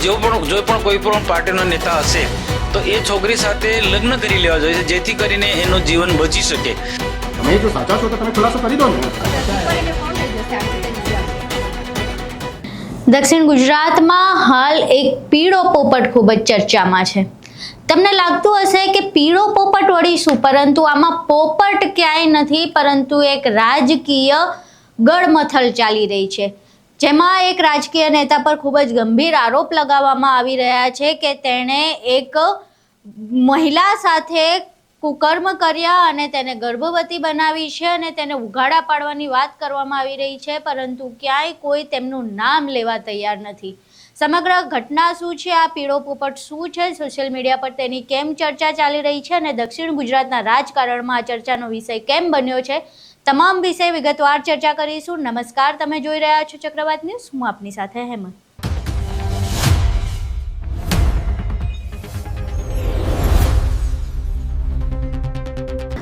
જો પણ કોઈ પણ પાર્ટીનો નેતા હશે તો એ છોકરી સાથે લગ્ન કરી લેવા જોઈએ જેથી કરીને એનું જીવન બચી શકે. તમે જો સાચા છો તો તમે ખુલાસો કરી દો ને. દક્ષિણ ગુજરાતમાં હાલ એક પીળો પોપટ ખૂબ જ ચર્ચામાં છે. તમને લાગતું હશે કે પીળો પોપટ વળી શું, પરંતુ આમાં પોપટ ક્યાંય નથી, પરંતુ એક રાજકીય ગળમથલ ચાલી રહી છે, જેમાં એક રાજકીય નેતા પર ખૂબ જ ગંભીર આરોપ લગાવવામાં આવી રહ્યા છે કે તેણે એક મહિલા સાથે કુકર્મ કર્યા અને તેને ગર્ભવતી બનાવી છે અને તેને ઉઘાડા પાડવાની વાત કરવામાં આવી રહી છે, પરંતુ ક્યાંય કોઈ તેમનું નામ લેવા તૈયાર નથી. સમગ્ર ઘટના શું છે, આ પીળો પોપટ શું છે, સોશિયલ મીડિયા પર તેની કેમ ચર્ચા ચાલી રહી છે અને દક્ષિણ ગુજરાતના રાજકારણમાં આ ચર્ચાનો વિષય કેમ બન્યો છે, તમામ વિષય વિગતવાર ચર્ચા કરીશું. નમસ્કાર, તમે જોઈ રહ્યા છો ચક્રવાત ન્યૂઝ. હું આપની સાથે હેમંત.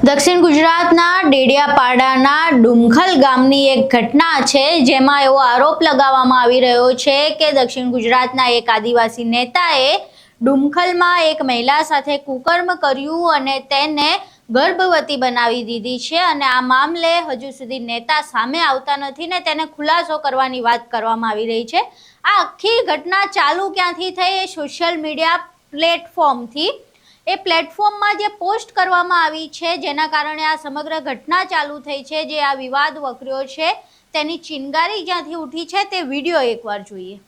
દક્ષિણ ગુજરાતના ડેડિયાપાડાના ડુમખલ ગામની એક ઘટના છે, જેમાં એવો આરોપ લગાવવામાં આવી રહ્યો છે કે દક્ષિણ ગુજરાતના એક આદિવાસી નેતાએ ડુમખલમાં એક મહિલા સાથે કુકર્મ કર્યું અને તેને ગર્ભવતી બનાવી દીધી છે અને આ મામલે હજુ સુધી નેતા સામે આવતા નથી ને તેને ખુલાસો કરવાની વાત કરવામાં આવી રહી છે. આ આખી ઘટના ચાલુ ક્યાંથી થઈ? એ સોશિયલ મીડિયા પ્લેટફોર્મથી. એ પ્લેટફોર્મમાં જે પોસ્ટ કરવામાં આવી છે જેના કારણે આ સમગ્ર ઘટના ચાલુ થઈ છે, જે આ વિવાદ વકર્યો છે, તેની ચિનગારી જ્યાંથી ઉઠી છે તે વિડીયો એકવાર જોઈએ.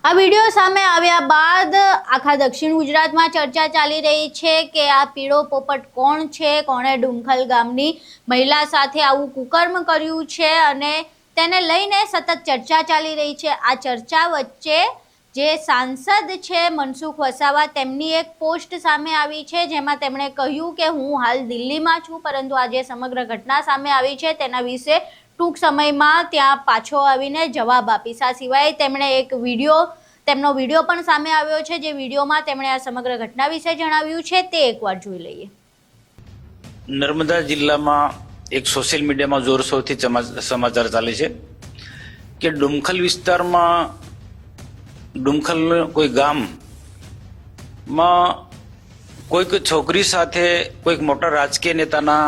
આ વિડીયો સામે આવ્યા બાદ આખા દક્ષિણ ગુજરાતમાં ચર્ચા ચાલી રહી છે કે આ પીળો પોપટ કોણ છે, કોણે ડુમખલ ગામની મહિલા સાથે આવું કુકર્મ કર્યું છે અને તેને લઈને સતત ચર્ચા ચાલી રહી છે. આ ચર્ચા વચ્ચે જે સાંસદ છે મનસુખ વસાવા, તેમની એક પોસ્ટ સામે આવી છે જેમાં તેમણે કહ્યું કે હું હાલ દિલ્હીમાં છું, પરંતુ આ જે સમગ્ર ઘટના સામે આવી છે તેના વિશે ટૂંક સમયમાં ત્યાં પાછો આવીને જવાબ આપીશ. આ સિવાય તેમણે એક તેમનો વિડીયો પણ સામે આવ્યો છે, જે વિડીયોમાં તેમણે આ સમગ્ર ઘટના વિશે જણાવ્યું છે, તે એકવાર જોઈ લઈએ. નર્મદા જિલ્લામાં એક સોશિયલ મીડિયામાં જોરશોરથી સમાચાર ચાલે છે કે ડુમખલ વિસ્તારમાં, ડુમખલ કોઈ ગામમાં કોઈક છોકરી સાથે કોઈક મોટા રાજકીય નેતાના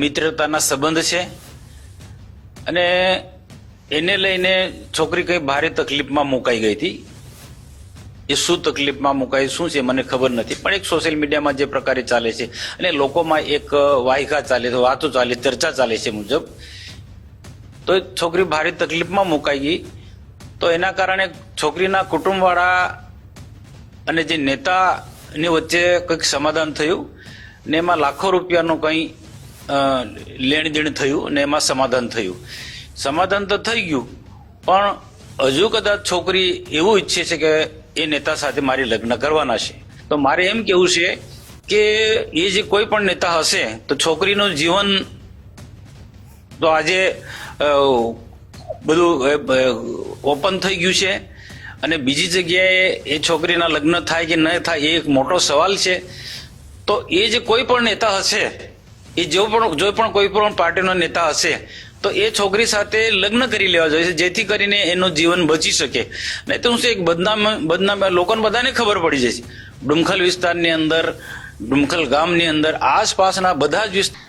મિત્રતાના સંબંધ છે અને એને લઈને છોકરી કઈ ભારે તકલીફમાં મુકાઈ ગઈ હતી. એ શું તકલીફમાં મુકાઈ, શું છે મને ખબર નથી, પણ એક સોશિયલ મીડિયામાં જે પ્રકારે ચાલે છે અને લોકોમાં એક વાહિકા ચાલે છે, વાતો ચાલે, ચર્ચા ચાલે છે મુજબ, તો છોકરી ભારે તકલીફમાં મુકાઈ ગઈ. તો એના કારણે છોકરીના કુટુંબવાળા અને જે નેતાની વચ્ચે કંઈક સમાધાન થયું ને એમાં લાખો રૂપિયાનું કંઈ લેણ દેણ થયું અને એમાં સમાધાન થયું. સમાધાન તો થઈ ગયું, પણ હજુ કદાચ છોકરી એવું ઈચ્છે છે કે એ નેતા સાથે મારે લગ્ન કરવાના છે. તો મારે એમ કેવું છે કે એ જે કોઈ પણ નેતા હશે તો છોકરીનું જીવન તો આજે બધું ઓપન થઈ ગયું છે અને બીજી જગ્યાએ એ છોકરીના લગ્ન થાય કે ન થાય એ એક મોટો સવાલ છે. તો એ જે કોઈ પણ નેતા હશે, એ જો પણ કોઈ પણ પાર્ટીનો નેતા હશે તો એ છોકરી સાથે લગ્ન કરી લેવા જોઈએ જેથી કરીને એનું જીવન બચી શકે. નહીં તો શું એક બદનામ લોકોને બધાને ખબર પડી જશે. ડુમખલ વિસ્તારની અંદર, ડુમખલ ગામની અંદર, આસપાસના બધા જ વિસ્તાર.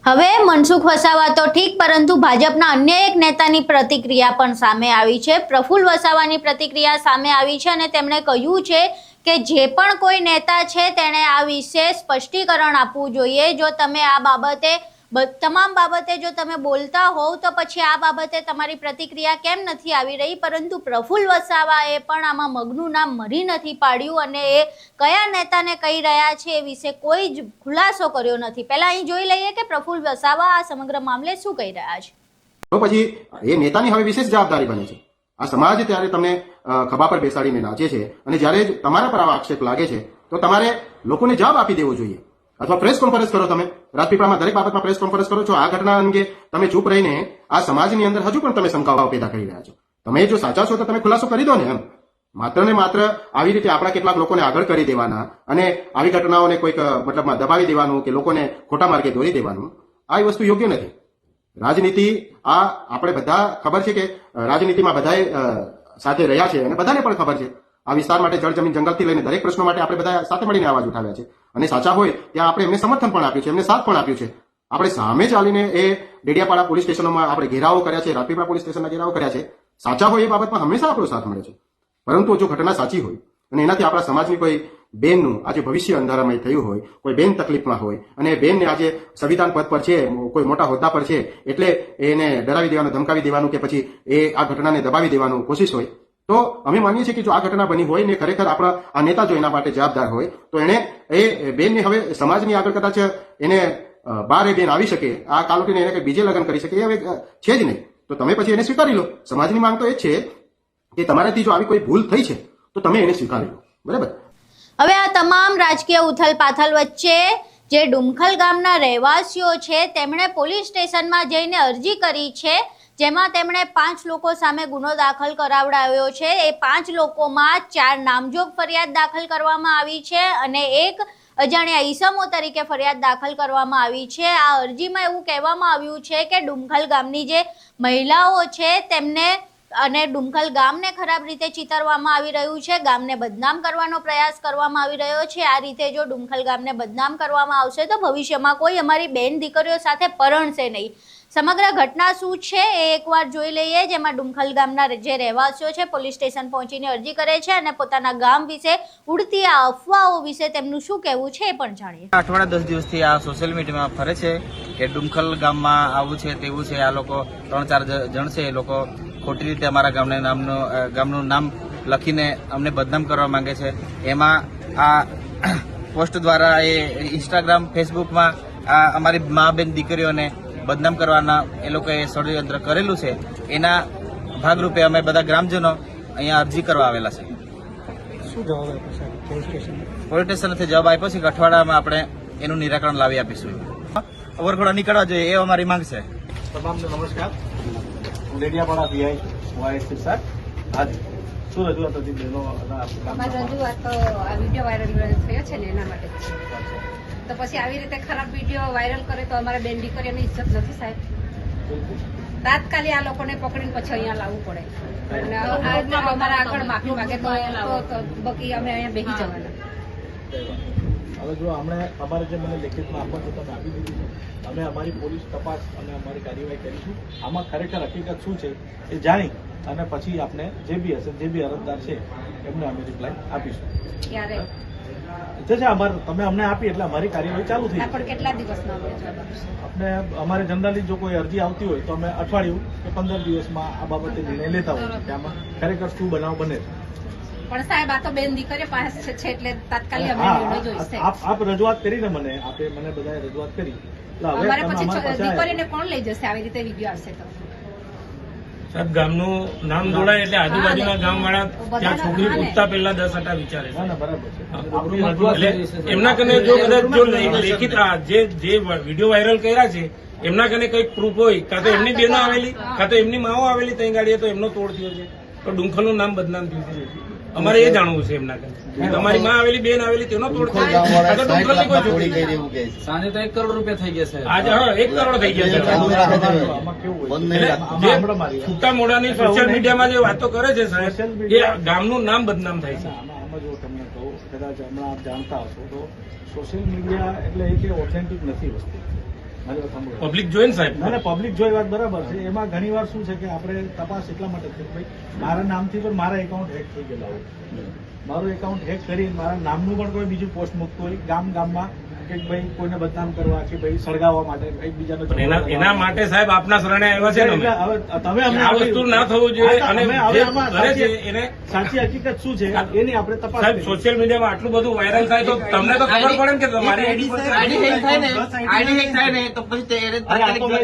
હવે મનસુખ વસાવા તો ઠીક, પરંતુ ભાજપના અન્ય એક નેતાની પ્રતિક્રિયા પણ સામે આવી છે. પ્રફુલ્લ વસાવાની પ્રતિક્રિયા સામે આવી છે અને તેમણે કહ્યું છે કે જે પણ કોઈ નેતા છે તેણે આ વિશે સ્પષ્ટીકરણ આપવું જોઈએ. જો તમે આ બાબતે તમામ બાબતે જો તમે બોલતા હોવ તો પછી આ બાબતે તમારી પ્રતિક્રિયા કેમ નથી આવી રહી? પરંતુ પ્રફુલ્લ વસાવાએ પણ આમાં મગનું નામ મરી નથી પાડ્યું અને એ કયા નેતાને કહી રહ્યા છે એ વિશે કોઈ જ ખુલાસો કર્યો નથી. પહેલા અહીં જોઈ લઈએ કે પ્રફુલ્લ વસાવા આ સમગ્ર મામલે શું કહી રહ્યા છે. તો પછી એ નેતાની હવે વિશેષ જવાબદારી બને છે. આ સમાજ ત્યારે તમને ખભા પર બેસાડીને નાચે છે અને જ્યારે તમારા પર આવા આક્ષેપ લાગે છે તો તમારે લોકોને જવાબ આપી દેવો જોઈએ અથવા પ્રેસ કોન્ફરન્સ કરો. તમે રાજપીપળામાં દરેક બાબતમાં પ્રેસ કોન્ફરન્સ કરો છો. આ ઘટના અંગે તમે ચૂપ રહીને આ સમાજની અંદર હજુ પણ તમે શંકાઓ પેદા કરી રહ્યા છો. તમે જો સાચા છો તો તમે ખુલાસો કરી દો ને એમ. માત્ર ને માત્ર આવી રીતે આપણા કેટલાક લોકોને આગળ કરી દેવાના અને આવી ઘટનાઓને કોઈક મતલબમાં દબાવી દેવાનું કે લોકોને ખોટા માર્ગે દોરી દેવાનું, આ વસ્તુ યોગ્ય નથી. રાજનીતિ આ આપણે બધા ખબર છે કે રાજનીતિમાં બધાએ સાથે રહ્યા છે અને બધાને પણ ખબર છે આ વિસ્તાર માટે જળ જમીન જંગલથી લઈને દરેક પ્રશ્નો માટે આપણે બધા સાથે મળીને અવાજ ઉઠાવ્યા છે અને સાચા હોય ત્યાં આપણે એમને સમર્થન પણ આપ્યું છે, એમને સાથ પણ આપ્યું છે. આપણે સામે ચાલીને એ ડેડિયાપાડા પોલીસ સ્ટેશનોમાં આપણે ઘેરાવો કર્યા છે, રાજપીપળા પોલીસ સ્ટેશનના ઘેરાવો કર્યા છે. સાચા હોય એ બાબતમાં હંમેશા આપણો સાથ મળે છે. પરંતુ જો ઘટના સાચી હોય અને એનાથી આપણા સમાજની કોઈ બેનનું આજે ભવિષ્ય અંધારામય થયું હોય, કોઈ બેન તકલીફમાં હોય અને એ બેનને આજે સંવિધાન પદ પર છે, કોઈ મોટા હોદ્દા પર છે, એટલે એને ડરાવી દેવાનું, ધમકાવી દેવાનું કે પછી એ આ ઘટનાને દબાવી દેવાનું કોશિશ હોય, તો અમે માનીએ છીએ કે જો આ ઘટના બની હોય ને ખરેખર આપણા આ નેતા જો એના માટે જવાબદાર હોય તો એને એ બેનને હવે સમાજની આગળ કદાચ એને બહાર એ બેન આવી શકે, આ કાલોટીને એને કંઈ બીજે લગ્ન કરી શકે એ હવે છે જ નહીં. તો તમે પછી એને સ્વીકારી લો. સમાજની માંગ તો એ જ છે કે તમારાથી જો આવી કોઈ ભૂલ થઈ છે તો તમે એને સ્વીકારી લો. બરાબર. હવે આ તમામ રાજકીય ઉથલપાથલ વચ્ચે જે ડુમખલ ગામના રહેવાસીઓ છે તેમણે પોલીસ સ્ટેશનમાં જઈને અરજી કરી છે, જેમાં તેમણે 5 લોકો સામે ગુનો દાખલ કરાવડાવ્યો છે. એ 5 લોકોમાં 4 નામજોગ ફરિયાદ દાખલ કરવામાં આવી છે અને એક અજાણ્યા ઈસમો તરીકે ફરિયાદ દાખલ કરવામાં આવી છે. આ અરજીમાં એવું કહેવામાં આવ્યું છે કે ડુમખલ ગામની જે મહિલાઓ છે તેમને અને ડુમખલ ગામને ખરાબ રીતે ચિતરવામાં આવી રહ્યું છે, ગામને બદનામ કરવાનો પ્રયાસ કરવામાં આવી રહ્યો છે. આ રીતે જો ડુમખલ ગામને બદનામ કરવામાં આવશે તો ભવિષ્યમાં કોઈ અમારી બેન દીકરીઓ સાથે પરણશે નહીં. સમગ્ર ઘટના શું છે એ એકવાર જોઈ લઈએ, જેમાં ડુમખલ ગામના જે રહેવાસીઓ છે પોલીસ સ્ટેશન પહોંચીને અરજી કરે છે અને પોતાના ગામ વિશે ઉડતી આ અફવાઓ વિશે તેમનું શું કહેવું છે એ પણ જાણીએ. અઠવાડિયા 10 દિવસથી આ સોશિયલ મીડિયામાં ફરે છે કે ડુમખલ ગામમાં આવું છે તેવું છે. આ લોકો 3-4 જણ છે, એ લોકો ખોટી રીતે અમારા ગામનું નામ લખીને અમને બદનામ કરવા માંગે છે. એમાં આ પોસ્ટ દ્વારા એ ઇન્સ્ટાગ્રામ, ફેસબુકમાં અમારી મા બેન દીકરીઓને બદનામ કરવાના એ લોકોએ ષડયંત્ર કરેલું છે. એના ભાગરૂપે અમે બધા ગ્રામજનો અહીંયા અરજી કરવા આવેલા છે. શું જવાબ આપ્યો સાહેબ પોલીસ સ્ટેશનથી જવાબ આપ્યો છે કે અઠવાડિયામાં આપણે એનું નિરાકરણ લાવી આપીશું. વરઘોડા નીકળવા જોઈએ એ અમારી માંગ છે. તમામને નમસ્કાર. ડેડિયાપાડા પીઆઈ વાયએસપી સાહેબ. હાજી, શું રજૂઆત હતી બહેનો? અમારી રજૂઆત તો આ વિડીયો વાયરલ થયો છે ને એના માટે જ છે. તો પછી આવી રીતે ખરાબ વિડીયો વાયરલ કરે તો અમારા બેન દીકરીઓની ઇજ્જત નથી સાહેબ. તાત્કાલિક આ લોકોને પકડીને પછી અહીંયા લાવવું પડે અને અમારા આગળ માફી માંગે તો બાકી અમે અહીંયા બેસી જવાના. હવે જો આપણે અમારે જે મને લેખિતમાં આપવા તો તમે આપી દીધું છે. અમે અમારી પોલીસ તપાસ અને અમારી કાર્યવાહી કરીશું. આમાં ખરેખર હકીકત શું છે એ જાણી અને પછી આપણે જે બી હશે, જે બી અરજદાર છે એમને અમે રિપ્લાય આપીશું. ક્યારે છે અમારે તમે અમને આપી એટલે અમારી કાર્યવાહી ચાલુ થઈ. પણ કેટલા દિવસમાં અમે જવાબ આપીશું? આપણે અમારે જનરલી જો કોઈ અરજી આવતી હોય તો અમે અઠવાડિયું કે 15 દિવસમાં આ બાબતે નિર્ણય લેતા હોય કે આમાં ખરેખર શું બનાવ બને છે. પણ સાહેબ આ તો બેન દીકરીઓ પાસે છે એટલે તાત્કાલિક અમે નિર્ણય જોઈશે. આપ રજૂઆત કરીને મને બધાએ રજૂઆત કરી. અમારે પછી દીકરીને કોણ લઈ જશે આવી રીતે વિડીયો આવશે તો? સાહેબ, ગામનું નામ જોડાય એટલે આજુબાજુના ગામ વાળા ત્યાં છોકરી પૂછતા પહેલા 10 વિચારે છે. ના બરાબર છે. એટલે એમના કને જો કદાચ જો લેખિત જે વિડીયો વાયરલ કર્યા છે એમના કને કંઈક પ્રૂફ હોય, કાં તો એમની બહેનો આવેલી, કાં તો એમની માઓ આવેલી ત્યાં ગાડીએ તો એમનો તોડ થયો છે, તો ડુમખલનું નામ બદનામ થયું છે. અમારે એ જાણવું છે એમના કને. તમારી માં આવેલી, બેન આવેલી તેનો તોડ થયો છે. સાંજે તો 1 કરોડ રૂપિયા થઈ ગયા છે. આજે 1 કરોડ થઈ ગયા છે. છૂટા મોઢાની સોશિયલ મીડિયામાં જે વાતો કરે છે સાહેબ, એ ગામનું નામ બદનામ થાય છે. આમાં જો તમને કહું, કદાચ હમણાં આપ જાણતા હશો તો સોશિયલ મીડિયા એટલે એ કે ઓથેન્ટિક નથી વસ્તુ. પબ્લિક જોઈ ને સાહેબ, ના પબ્લિક જોઈ વાત બરાબર છે. એમાં ઘણી વાર શું છે કે આપણે તપાસ એટલા માટે છે ભાઈ મારા નામથી પણ મારા એકાઉન્ટ હેક થઈ ગયેલા હોય. મારું એકાઉન્ટ હેક કરી મારા નામનું પણ કોઈ બીજું પોસ્ટ મૂકતું હોય ગામમાં કે ભાઈ કોઈને બદનામ કરવા કે ભાઈ સળગાવવા માટે એકબીજાને. એના માટે સાહેબ આપના શરણે આવ્યા છે ને. તમે આ વસ્તુ ના થવું જોઈએ અને જે કરે છે એને સાચી હકીકત શું છે એની આપણે તપાસ. સાહેબ, સોશિયલ મીડિયામાં આટલું બધું વાયરલ થાય તો તમને તો ખબર પડે ને કે તમારી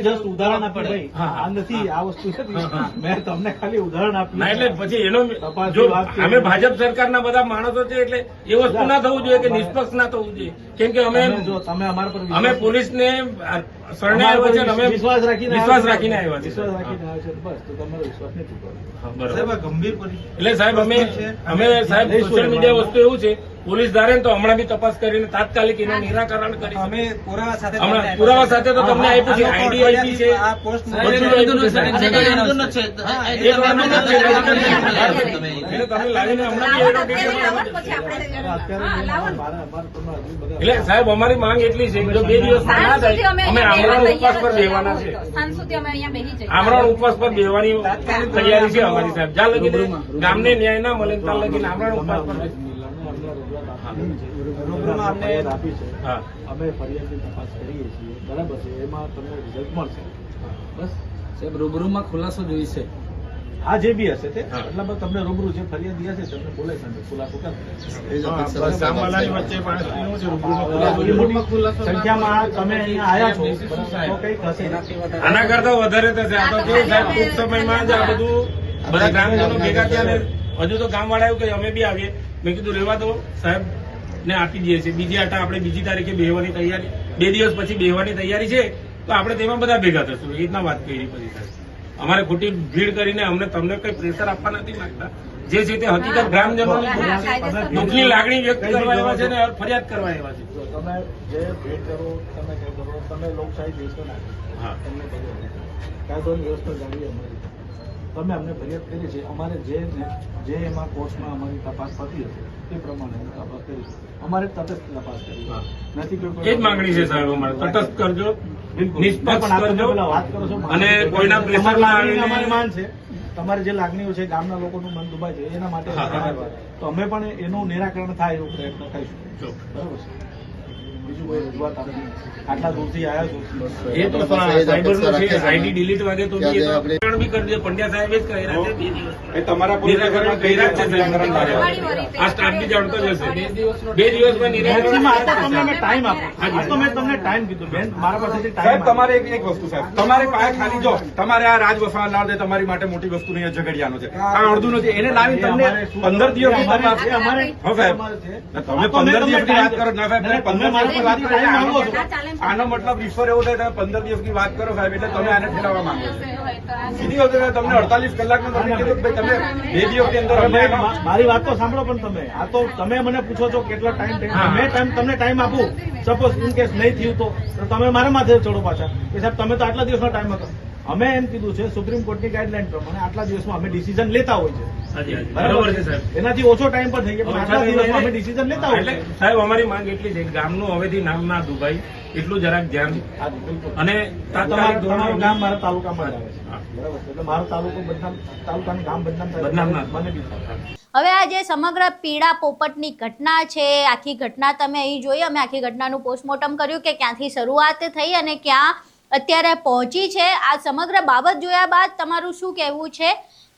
જસ્ટ ઉદાહરણ આપ્યું ભાઈ. આ નથી, આ વસ્તુ નથી. મેં તમને ખાલી ઉદાહરણ આપ્યું. એટલે પછી એનો જો અમે ભાજપ સરકારના બધા માણસો છે એટલે એ વસ્તુ ના થવું જોઈએ કે નિષ્પક્ષ ના થવું જોઈએ. કેમ કે અમે જો તમે અમારા પર અમે પોલીસને શરણે આવ્યા છે અને અમે વિશ્વાસ રાખીને વિશ્વાસ રાખીને આવ્યા છે. વિશ્વાસ રાખીને આવ્યા છે બસ તો તમારો વિશ્વાસ નહીં તૂટવાનો. હા, બરાબર. એટલે સાહેબ અમે સાહેબ સોશિયલ મીડિયા વસ્તુ એવું છે, પોલીસ ધારે ને તો હમણાં બી તપાસ કરીને તાત્કાલિક એનું નિરાકરણ કરી અમે પુરાવા સાથે હમણાં પુરાવા સાથે તો તમને આપ્યું છે, આઈડી આપી છે, આ પોસ્ટ બધું આપ્યું છે, સાહેબ. અને કઈ વાંધો નથી. એ તો વાંધો નથી. એટલે તમે લાવીને હમણાં બી એનો detail આપો. પછી આપણે અત્યારે લાવો ને. અમારે તમને હજુ બધા એટલે સાહેબ અમારી માંગ એટલી છે કે જો 2 દિવસમાં ના સાંજ સુધી થાય અમે અહીંયા આમરણ બેસવા ઉપવાસ પર તૈયાર બેહવાના છીએ. છે. સાંજ સુધી અમે અહીંયા બેસી જઈએ. આમરણ ઉપવાસ પર બેહવાની તૈયારી છે અમારી સાહેબ. જ્યાં લગીને ગામને ન્યાય ના મળે ત્યાં લગીને આમરણ ઉપવાસ પર રૂબરૂમાં અમને ફરિયાદ આપી છે. હા. અમે ફરિયાદની તપાસ કરીએ છીએ બરાબર છે, એમાં તમને રિઝલ્ટ મળશે બસ. સાહેબ રૂબરૂમાં ખુલાસો જોઈશે. આ જે બી હશે તે હા. મતલબ તમને રૂબરૂ જે ફરિયાદી હશે તમને બોલાય છે ખુલાસો સંખ્યામાં તમે અહીંયા આવ્યા છો બરાબર, તો કંઈક હશે. આના કરતા વધારે થશે. આ તો કેવું સાહેબ ટૂંક સમયમાં જ આ બધું બધા ગામજનો ભેગા થયા ને હજુ તો ગામવાળા એવું કે અમે બી આવીએ. મેં કીધું રેવા દો સાહેબ ને આપી દઈએ છીએ. બીજી આટા આપણે બીજી તારીખે બેહવાની તૈયારી, 2 દિવસ પછી બેહવાની તૈયારી છે તો આપણે તેમાં બધા ભેગા થશું. એ રીતના વાત કરી પછી સાહેબ. અમારે ખોટી ભીડ કરીને અમને તમને કઈ પ્રેશર આપવા નથી માંગતા. જે છે તે હકીકત ગ્રામજનોની દુઃખની લાગણી વ્યક્ત કરવા આવ્યા છે ને ફરિયાદ કરવા આવ્યા છે. જો તમે જે ભેટ કરો તમે કઈ કરો તમે લોકશાહી દેશો નાખો હા. તમને ખબર નથી. કાયદોની વ્યવસ્થા જાળવી અમારી તમે અમને ફરિયાદ કરી છે. અમારે જે એમાં કોર્ટમાં અમારી તપાસ થતી હશે તે પ્રમાણે અમે તપાસ કરીશું. અમારે તટસ્થ તપાસ કરી નથી કોઈ એ જ માંગણી છે સાહેબ અમારે. તટસ્થ કરજો, બિલકુલ. નિષ્પક્ષ પણ આપણે કરજો પેલા વાત કરો છો અને કોઈના તમારી પ્રેશરમાં લાગણી અમારી આવીને માન છે. તમારી જે લાગણીઓ છે ગામના લોકોનું મન દુભાય છે એના માટે હા, હા. તો અમે પણ એનું નિરાકરણ થાય એવો પ્રયત્ન કરીશું. જો. બરાબર છે. બીજું કોઈ રજૂઆત આપણે આટલા દૂરથી આવ્યા છો એ તો સાયબરનું છે. આઈડી ડિલીટ વાગે તો બી એ તો પણ બી કરી દે. પંડ્યા સાહેબ જ કહી રહ્યા છે 2 દિવસ. નિરાકરણ કરી રહ્યા છે સાહેબ. આ સ્ટાફ બી જાણતો જ હશે. 2 દિવસમાં નિરાકરણ મેક્સિમમ આ તો તમને મેં ટાઈમ આપ્યો. આ તો મેં તમને ટાઈમ કીધું બેન મારા પાસેથી સાહેબ ટાઈમ તમારે એક વસ્તુ સાહેબ તમારે પાસે ખાલી જો તમારે આ રાજ વસાવા લાડે તમારી માટે મોટી વસ્તુ નહીં ઝઘડિયાનો છે આ અડધું નથી એને લાવી તમને 15 દિવસ અમારે હા સાહેબ તમે 15 દિવસની વાત કરો ના સાહેબ તમે 15 દિવસની વાત કરો ટાઈમ માંગો છો. આનો મતલબ ઈશ્વર એવો થાય તમે 15 દિવસની વાત કરો સાહેબ એટલે તમે આને ઠેલાવવા માંગો છો સીધી વાત છે, તમને 48 કલાકનો તમે કીધું કે ભાઈ તમે 2 દિવસની અંદર અમને આનો- મારી વાત તો સાંભળો પણ તમે આ તો તમે મને પૂછો છો કેટલો ટાઈમ મેં તમને ટાઈમ આપું સપોઝ ઇન કેસ નહીં થયું તો તમે મારા માથે ચડો પાછા કે સાહેબ તમે તો આટલા દિવસનો ટાઈમ હતો. અમે એમ કીધું છે સુપ્રીમ કોર્ટની ગાઈડલાઈન પ્રમાણે આટલા દિવસમાં અમે ડિસિઝન લેતા હોય છે. હાજી, હાજી. બરાબર છે સાહેબ. એનાથી ઓછો ટાઈમ પર થઈ ગયો પણ આટલા દિવસમાં અમે ડિસિઝન લેતા હોય એટલે છે. સાહેબ અમારી માંગ એટલી છે કે ગામનું હવેથી નામ ના દુભાઈ એટલું જરાક ધ્યાન હાજી, બિલકુલ. અને તાત્કાલિક તમારું ધોરણે ગામ મારા તાલુકામાં જ આવે છે. હા. બરાબર છે. એટલે મારો તાલુકો બદનામ તાલુકાનું ગામ બદનામ થાય બદનામ ના મને બી થાય. હવે આ જે સમગ્ર પીળા પોપટની ઘટના છે, આખી ઘટના તમે અહીં જોઈ. અમે આખી ઘટનાનું પોસ્ટમોર્ટમ કર્યું કે ક્યાંથી શરૂઆત થઈ અને ક્યાં અત્યારે પહોંચી છે. આ સમગ્ર બાબત જોયા બાદ તમારું શું કહેવું છે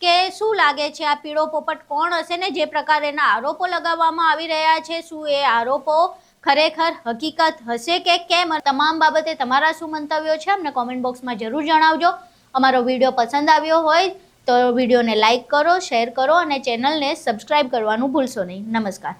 કે શું લાગે છે આ પીળો પોપટ કોણ હશે ને જે પ્રકારેના આરોપો લગાવવામાં આવી રહ્યા છે શું એ આરોપો ખરેખર હકીકત હશે કે કેમ? તમામ બાબતે તમારા શું મંતવ્યો છે અમને કોમેન્ટ બોક્સમાં જરૂર જણાવજો. અમારો વિડીયો પસંદ આવ્યો હોય તો વિડીયોને લાઇક કરો, શેર કરો અને ચેનલને સબસ્ક્રાઇબ કરવાનું ભૂલશો નહીં. નમસ્કાર.